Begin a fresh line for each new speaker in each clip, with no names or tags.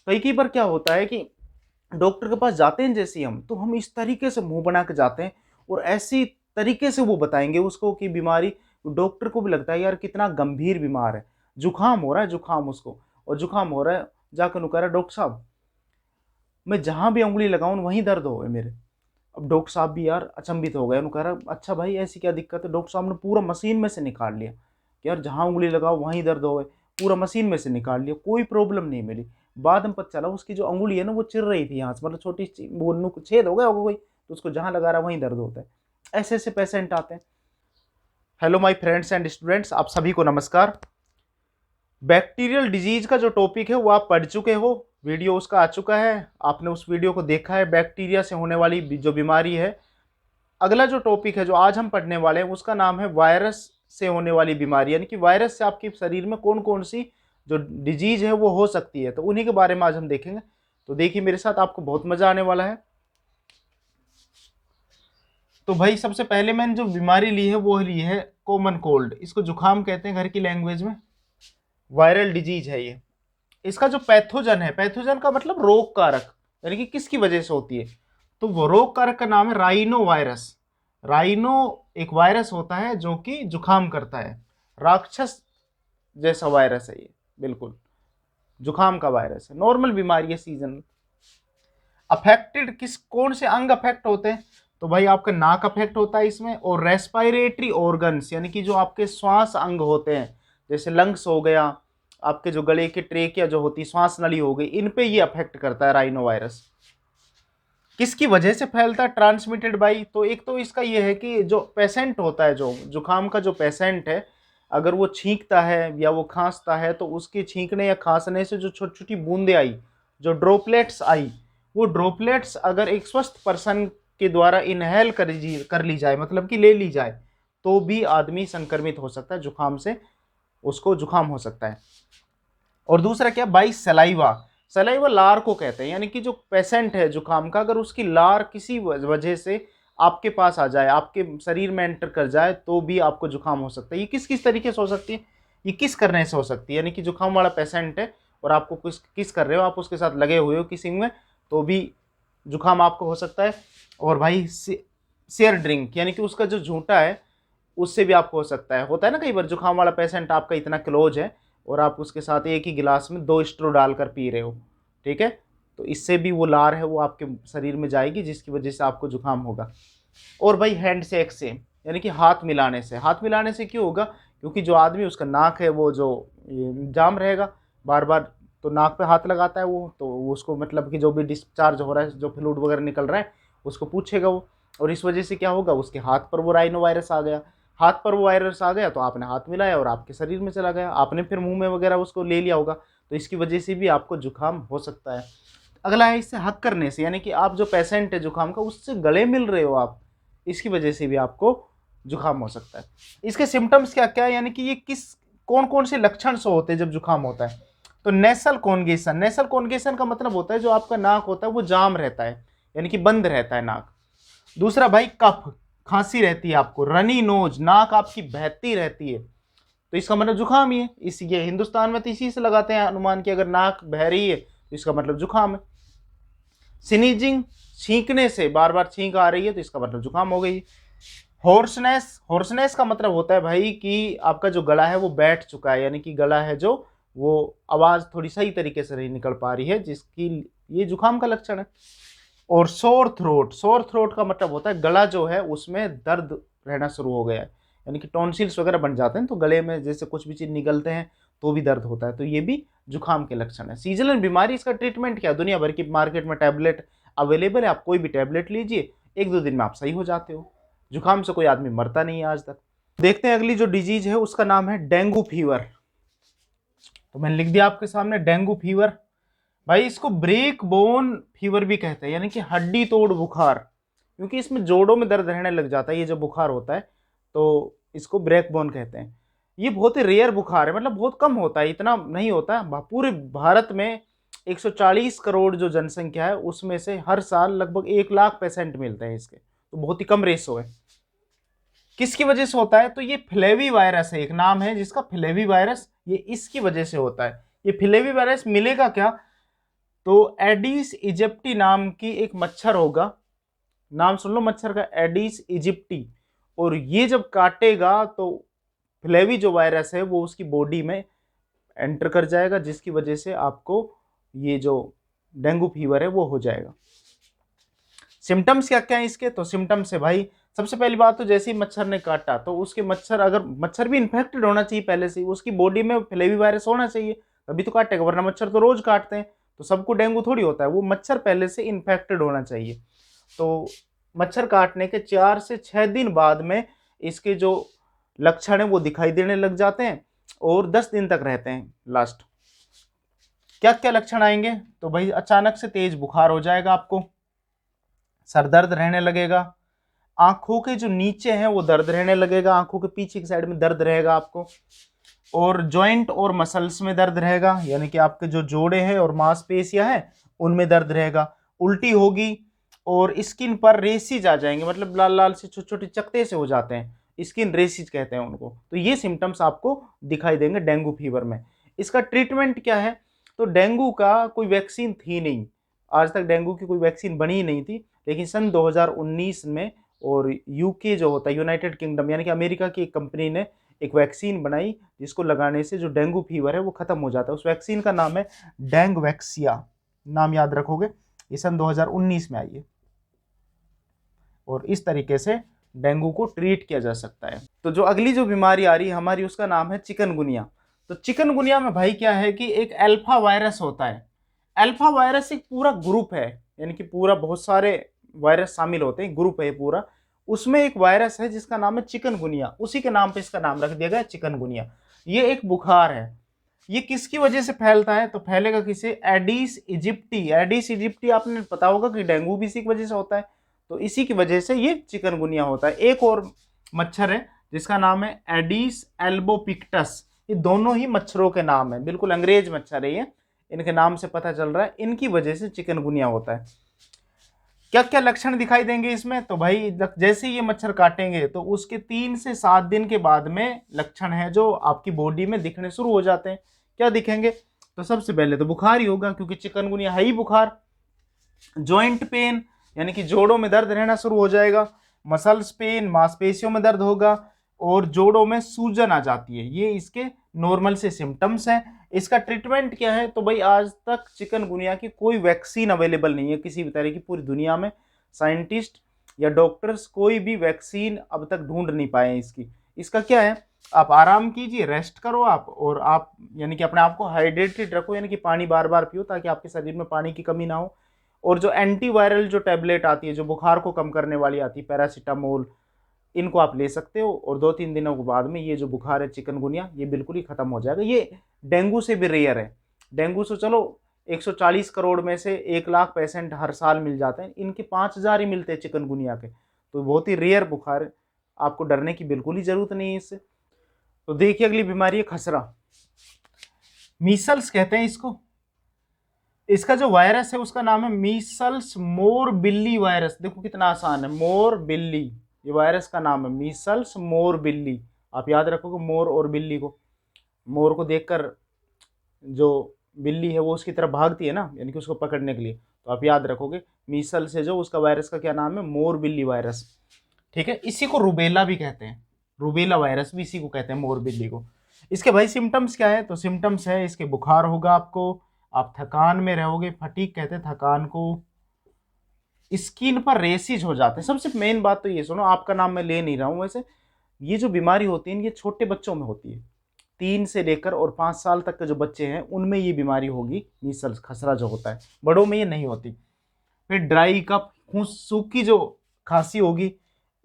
कई कई बार क्या होता है कि डॉक्टर के पास जाते हैं जैसे ही हम, तो हम इस तरीके से मुंह बना के जाते हैं और ऐसी तरीके से वो बताएंगे उसको कि बीमारी, डॉक्टर को भी लगता है यार कितना गंभीर बीमार है, जुकाम हो रहा है, जुकाम उसको, और जुकाम हो रहा है, जाकर नु कह रहा है डॉक्टर साहब मैं जहां भी उंगली लगाऊं वहीं दर्द हो गए मेरे। अब डॉक्टर साहब भी यार अचंभित हो गए, उन्होंने कह रहा अच्छा भाई ऐसी क्या दिक्कत है। डॉक्टर साहब ने पूरा मशीन में से निकाल लिया कि यार जहां उंगली लगाओ वहीं दर्द हो गए, पूरा मशीन में से निकाल लिया, कोई प्रॉब्लम नहीं मिली। बाद में पता चला उसकी जो अंगुली है ना वो चिर रही थी यहाँ से, मतलब छोटी वो छेद हो गया होगा कोई, तो उसको जहां लगा रहा है वहीं दर्द होता है। ऐसे ऐसे पेशेंट आते हैं। Hello my friends and students, आप सभी को नमस्कार। बैक्टीरियल डिजीज का जो टॉपिक है वो आप पढ़ चुके हो, वीडियो उसका आ चुका है, आपने उस वीडियो को देखा है। बैक्टीरिया से होने वाली जो बीमारी है, अगला जो टॉपिक है जो आज हम पढ़ने वाले हैं उसका नाम है वायरस से होने वाली बीमारी, यानी कि वायरस से आपके शरीर में कौन कौन सी जो डिजीज है वो हो सकती है, तो उन्हीं के बारे में आज हम देखेंगे। तो देखिए मेरे साथ, आपको बहुत मजा आने वाला है। तो भाई सबसे पहले मैंने जो बीमारी ली है वो ली है कॉमन कोल्ड, इसको जुकाम कहते हैं घर की लैंग्वेज में। वायरल डिजीज है ये। इसका जो पैथोजन है, पैथोजन का मतलब रोग कारक, यानी कि किसकी वजह से होती है, तो वो रोग कारक का नाम है राइनो वायरस। राइनो एक वायरस होता है जो कि जुकाम करता है, राक्षस जैसा वायरस है ये, बिल्कुल जुकाम का वायरस है। नॉर्मल बीमारी है, सीजन। अफेक्टेड किस कौन से अंग अफेक्ट होते हैं, तो भाई आपका नाक अफेक्ट होता है इसमें, और रेस्पिरेटरी ऑर्गन्स यानी कि जो आपके श्वास अंग होते हैं, जैसे लंग्स हो गया, आपके जो गले के ट्रेकिया जो होती है, श्वास नली हो गई, इन पे ये अफेक्ट करता है राइनो वायरस। किसकी वजह से फैलता है, ट्रांसमिटेड बाई, तो एक तो इसका ये है कि जो पेशेंट होता है, जो जुकाम का जो पेशेंट है, अगर वो छींकता है या वो खांसता है तो उसके छींकने या खांसने से जो छोटी छोटी बूंदें आई, जो ड्रॉपलेट्स आई, वो ड्रॉपलेट्स अगर एक स्वस्थ पर्सन के द्वारा इनहेल कर ली जाए, मतलब कि ले ली जाए, तो भी आदमी संक्रमित हो सकता है जुकाम से, उसको जुकाम हो सकता है। और दूसरा क्या, बाई सलाइवा। सलाइवा लार को कहते हैं, यानी कि जो पेशेंट है जुकाम का, अगर उसकी लार किसी वजह से आपके पास आ जाए, आपके शरीर में एंटर कर जाए, तो भी आपको जुकाम हो सकता है। ये किस किस तरीके से हो सकती है, ये किस करने से हो सकती है, यानी कि जुकाम वाला पेशेंट है और आपको किस कर रहे हो, आप उसके साथ लगे हुए हो किसी में, तो भी जुकाम आपको हो सकता है। और भाई शेयर ड्रिंक, यानी कि उसका जो झूठा है उससे भी आपको हो सकता है। होता है ना कई बार जुकाम वाला पेशेंट आपका इतना क्लोज है और आप उसके साथ एक ही गिलास में 2 स्ट्रो डालकर पी रहे हो, ठीक है, तो इससे भी वो लार है वो आपके शरीर में जाएगी, जिसकी वजह से आपको जुकाम होगा। और भाई हैंड शेक से, यानी कि हाथ मिलाने से। हाथ मिलाने से क्यों होगा, क्योंकि जो आदमी उसका नाक है वो जो जाम रहेगा बार बार, तो नाक पे हाथ लगाता है वो, तो उसको मतलब कि जो भी डिस्चार्ज हो रहा है, जो फ्लूइड वगैरह निकल रहा है, उसको पूछेगा वो, और इस वजह से क्या होगा, उसके हाथ पर वो राइनो वायरस आ गया। हाथ पर वो वायरस आ गया तो आपने हाथ मिलाया और आपके शरीर में चला गया, आपने फिर मुंह में वगैरह उसको ले लिया होगा, तो इसकी वजह से भी आपको जुकाम हो सकता है। अगला है इससे हक करने से, यानी कि आप जो पेशेंट है जुकाम का उससे गले मिल रहे हो आप, इसकी वजह से भी आपको जुकाम हो सकता है। इसके सिम्टम्स क्या क्या है, यानी कि ये कौन कौन से लक्षण से होते हैं जब जुकाम होता है, तो नेसल कॉन्गेशन। नेसल कॉन्गेशन का मतलब होता है जो आपका नाक होता है वो जाम रहता है, यानी कि बंद रहता है नाक। दूसरा भाई कफ, खांसी रहती है आपको। रनी नोज, नाक आपकी बहती रहती है, तो इसका मतलब जुकाम ही है। इस ये हिंदुस्तान में तो इसी से लगाते हैं अनुमान कि अगर नाक बह रही है तो इसका मतलब जुकाम है। स्नीजिंग, छींकने से बार बार छींक आ रही है तो इसका मतलब जुकाम हो गई। हॉर्सनेस, हॉर्सनेस का मतलब होता है भाई कि आपका जो गला है वो बैठ चुका है, यानी कि गला है जो वो आवाज़ थोड़ी सही तरीके से नहीं निकल पा रही है, जिसकी ये जुकाम का लक्षण है। और सोर थ्रोट, सोर थ्रोट का मतलब होता है गला जो है उसमें दर्द रहना शुरू हो गया है, यानी कि टॉन्सिल्स वगैरह बन जाते हैं तो गले में जैसे कुछ भी चीज़ निकलते हैं तो भी दर्द होता है, तो ये भी जुकाम के लक्षण है। सीजनल बीमारी, इसका ट्रीटमेंट क्या, दुनिया भर की मार्केट में टैबलेट अवेलेबल है, आप कोई भी टैबलेट लीजिए, 1-2 दिन में आप सही हो जाते हो। जुकाम से कोई आदमी मरता नहीं है आज तक। देखते हैं अगली जो डिजीज है उसका नाम है डेंगू फीवर। तो मैंने लिख दिया आपके सामने डेंगू फीवर। भाई इसको ब्रेक बोन फीवर भी कहते हैं, यानी कि हड्डी तोड़ बुखार, क्योंकि इसमें जोड़ों में दर्द रहने लग जाता है ये जो बुखार होता है, तो इसको ब्रेक बोन कहते हैं। ये बहुत ही रेयर बुखार है, मतलब बहुत कम होता है, इतना नहीं होता है। पूरे भारत में 140 करोड़ जो जनसंख्या है उसमें से हर साल लगभग 1 लाख पेशेंट मिलते हैं इसके, तो बहुत ही कम रेशो है। किसकी वजह से होता है, तो ये फ्लेवी वायरस है, एक नाम है जिसका फ्लेवी वायरस, ये इसकी वजह से होता है। ये फ्लेवी वायरस मिलेगा क्या, तो एडिस इजिप्टी नाम की एक मच्छर होगा, नाम सुन लो मच्छर का, एडिस इजिप्टी। और ये जब काटेगा तो फ्लेवी जो वायरस है वो उसकी बॉडी में एंटर कर जाएगा, जिसकी वजह से आपको ये जो डेंगू फीवर है वो हो जाएगा। सिम्टम्स क्या क्या है इसके? तो सिम्टम्स है भाई, सबसे पहली बात तो जैसे ही मच्छर ने काटा तो उसके अगर मच्छर भी इन्फेक्टेड होना चाहिए पहले से, उसकी बॉडी में फ्लेवी वायरस होना चाहिए तभी तो काटेगा, वरना मच्छर तो रोज काटते हैं, तो सबको डेंगू थोड़ी होता है, वो मच्छर पहले से इन्फेक्टेड होना चाहिए। तो मच्छर काटने के 4 से 6 दिन बाद में इसके जो लक्षण है वो दिखाई देने लग जाते हैं और 10 दिन तक रहते हैं लास्ट। क्या क्या लक्षण आएंगे? तो भाई अचानक से तेज बुखार हो जाएगा आपको, सर दर्द रहने लगेगा, आंखों के जो नीचे हैं वो दर्द रहने लगेगा, आंखों के पीछे की साइड में दर्द रहेगा आपको, और जॉइंट और मसल्स में दर्द रहेगा, यानी कि आपके जो जोड़े हैं और मांसपेशियां हैं उनमें दर्द रहेगा, उल्टी होगी, और स्किन पर रेसिज आ जाएंगे, मतलब लाल लाल से छोटे छोटे चकते से हो जाते हैं, स्किन रेसिज कहते हैं उनको। तो ये सिम्टम्स आपको दिखाई देंगे डेंगू फीवर में। इसका ट्रीटमेंट क्या है? तो डेंगू का कोई वैक्सीन थी नहीं, आज तक डेंगू की कोई वैक्सीन बनी ही नहीं थी, लेकिन सन 2019 में और यूके जो होता है, यूनाइटेड किंगडम यानी कि अमेरिका की एक कंपनी ने एक वैक्सीन बनाई जिसको लगाने से जो डेंगू फीवर है वो खत्म हो जाता है। उस वैक्सीन का नाम है डेंगवैक्सिया, नाम याद रखोगे, ये सन 2019 में आई है, और इस तरीके से डेंगू को ट्रीट किया जा सकता है। तो जो अगली जो बीमारी आ रही है हमारी उसका नाम है चिकनगुनिया। तो चिकनगुनिया में भाई क्या है कि एक अल्फा वायरस होता है, अल्फा वायरस एक पूरा ग्रुप है, यानी कि पूरा बहुत सारे वायरस शामिल होते हैं, ग्रुप है पूरा, उसमें एक वायरस है जिसका नाम है चिकनगुनिया, उसी के नाम पे इसका नाम रख दिया गया चिकनगुनिया। ये एक बुखार है, ये किसकी वजह से फैलता है? तो फैलेगा किसे? एडिस इजिप्टी। एडिस इजिप्टी आपने पता होगा कि डेंगू भी इसी की वजह से होता है, तो इसी की वजह से ये चिकनगुनिया होता है। एक और मच्छर है जिसका नाम है एडिस एल्बोपिक्टस, ये दोनों ही मच्छरों के नाम है, बिल्कुल अंग्रेज मच्छर है ये, इनके नाम से पता चल रहा है इनकी वजह से चिकनगुनिया होता है। क्या क्या लक्षण दिखाई देंगे इसमें? तो भाई जैसे ये मच्छर काटेंगे तो उसके 3 से 7 दिन के बाद में लक्षण है जो आपकी बॉडी में दिखने शुरू हो जाते हैं। क्या दिखेंगे? तो सबसे पहले तो बुखार ही होगा, क्योंकि चिकनगुनिया है ही बुखार। जॉइंट पेन, यानी कि जोड़ों में दर्द रहना शुरू हो जाएगा, मसल्स पेन, मांसपेशियों में दर्द होगा, और जोड़ों में सूजन आ जाती है। ये इसके नॉर्मल से सिम्टम्स हैं। इसका ट्रीटमेंट क्या है? तो भाई आज तक चिकनगुनिया की कोई वैक्सीन अवेलेबल नहीं है किसी भी तरह की, पूरी दुनिया में साइंटिस्ट या डॉक्टर्स कोई भी वैक्सीन अब तक ढूंढ नहीं पाए हैं इसकी। इसका क्या है? आप आराम कीजिए, रेस्ट करो आप, और आप यानी कि अपने आप को हाइड्रेटेड रखो, यानी कि पानी बार बार पियो ताकि आपके शरीर में पानी की कमी ना हो। और जो एंटीवायरल जो टैबलेट आती है, जो बुखार को कम करने वाली आती है, पैरासीटामोल, इनको आप ले सकते हो, और 2-3 दिनों के बाद में ये जो बुखार है चिकनगुनिया ये बिल्कुल ही खत्म हो जाएगा। ये डेंगू से भी रेयर है। डेंगू से चलो 140 करोड़ में से 1 लाख पेशेंट हर साल मिल जाते हैं, इनके 5000 ही मिलते हैं चिकनगुनिया के, तो बहुत ही रेयर बुखार है, आपको डरने की बिल्कुल ही जरूरत नहीं है इससे। तो देखिए अगली बीमारी है खसरा, मीसल्स कहते हैं इसको। इसका जो वायरस है उसका नाम है मीसल्स मोरबिल्ली वायरस। देखो कितना आसान है, मोरबिल्ली, ये वायरस का नाम है मीसल्स मोरबिल्ली। आप याद रखोगे मोर और बिल्ली को, मोर को देखकर जो बिल्ली है वो उसकी तरफ भागती है ना, यानी कि उसको पकड़ने के लिए, तो आप याद रखोगे मीसल्स है जो उसका वायरस का क्या नाम है? मोरबिल्ली वायरस। ठीक है, इसी को रुबेला भी कहते हैं, रुबेला वायरस भी इसी को कहते हैं, मोरबिल्ली को। इसके भाई सिम्टम्स क्या है? तो सिम्टम्स है इसके बुखार होगा आपको, आप थकान में रहोगे, फटीग कहते हैं थकान को, स्किन पर रेसिज हो जाते हैं। सबसे मेन बात तो ये सुनो, आपका नाम मैं ले नहीं रहा हूं, वैसे ये जो बीमारी होती है ये छोटे बच्चों में होती है, 3 से लेकर और 5 साल तक के जो बच्चे हैं उनमें ये बीमारी होगी, मीसल्स खसरा जो होता है, बड़ों में ये नहीं होती। फिर ड्राई कफ, सूखी जो खांसी होगी,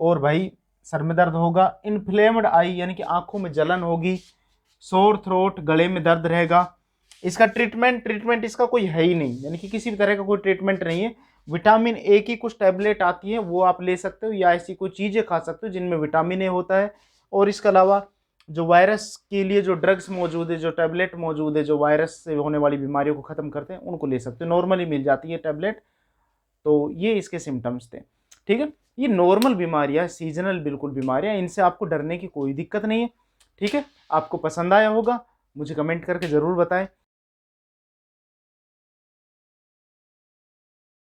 और भाई सर में दर्द होगा, इन्फ्लेम्ड आई यानी कि आंखों में जलन होगी, सोर थ्रोट, गले में दर्द रहेगा। इसका ट्रीटमेंट इसका कोई है ही नहीं, यानी कि किसी भी तरह का कोई ट्रीटमेंट नहीं है। विटामिन ए की कुछ टैबलेट आती है वो आप ले सकते हो, या ऐसी कोई चीज़ें खा सकते हो जिनमें विटामिन ए होता है। और इसके अलावा जो वायरस के लिए जो ड्रग्स मौजूद है, जो टैबलेट मौजूद है, जो वायरस से होने वाली बीमारियों को ख़त्म करते हैं, उनको ले सकते हो, नॉर्मली मिल जाती है टैबलेट। तो ये इसके सिम्टम्स थे। ठीक है, ये नॉर्मल बीमारियाँ, सीजनल बिल्कुल बीमारियाँ, इनसे आपको डरने की कोई दिक्कत नहीं है। ठीक है, आपको पसंद आया होगा, मुझे कमेंट करके ज़रूर बताएं।